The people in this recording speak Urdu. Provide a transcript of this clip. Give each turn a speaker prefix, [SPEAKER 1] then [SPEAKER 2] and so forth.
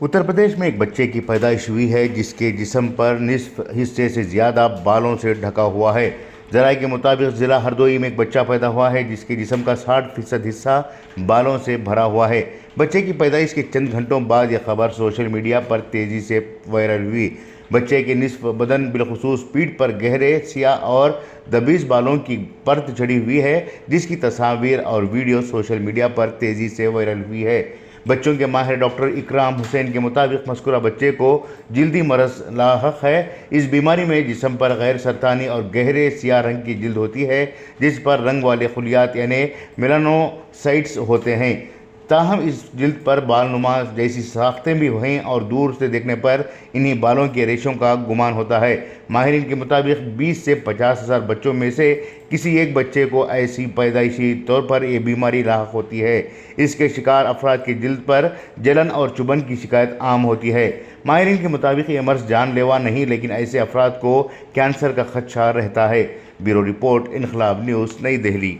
[SPEAKER 1] اتر پردیش میں ایک بچے کی پیدائش ہوئی ہے جس کے جسم پر نصف حصے سے زیادہ بالوں سے ڈھکا ہوا ہے۔ ذرائع کے مطابق ضلع ہردوئی میں ایک بچہ پیدا ہوا ہے جس کے جسم کا 60% حصہ بالوں سے بھرا ہوا ہے۔ بچے کی پیدائش کے چند گھنٹوں بعد یہ خبر سوشل میڈیا پر تیزی سے وائرل ہوئی۔ بچے کے نصف بدن بالخصوص پیٹھ پر گہرے سیاہ اور دبیز بالوں کی پرت چڑھی ہوئی ہے جس کی تصاویر اور ویڈیو سوشل میڈیا پر تیزی سے وائرل ہوئی ہے۔ بچوں کے ماہر ڈاکٹر اکرام حسین کے مطابق مذکورہ بچے کو جلدی مرض لاحق ہے۔ اس بیماری میں جسم پر غیر سرطانی اور گہرے سیاہ رنگ کی جلد ہوتی ہے جس پر رنگ والے خلیات یعنی میلانوسائٹس ہوتے ہیں۔ تاہم اس جلد پر بال نما جیسی ساختیں بھی ہیں اور دور سے دیکھنے پر انہی بالوں کی ریشوں کا گمان ہوتا ہے۔ ماہرین کے مطابق 20 سے 50 ہزار بچوں میں سے کسی ایک بچے کو ایسی پیدائشی طور پر یہ بیماری لاحق ہوتی ہے۔ اس کے شکار افراد کی جلد پر جلن اور چبھن کی شکایت عام ہوتی ہے۔ ماہرین کے مطابق یہ مرض جان لیوا نہیں لیکن ایسے افراد کو کینسر کا خدشہ رہتا ہے۔ بیورو رپورٹ انقلاب نیوز، نئی دہلی۔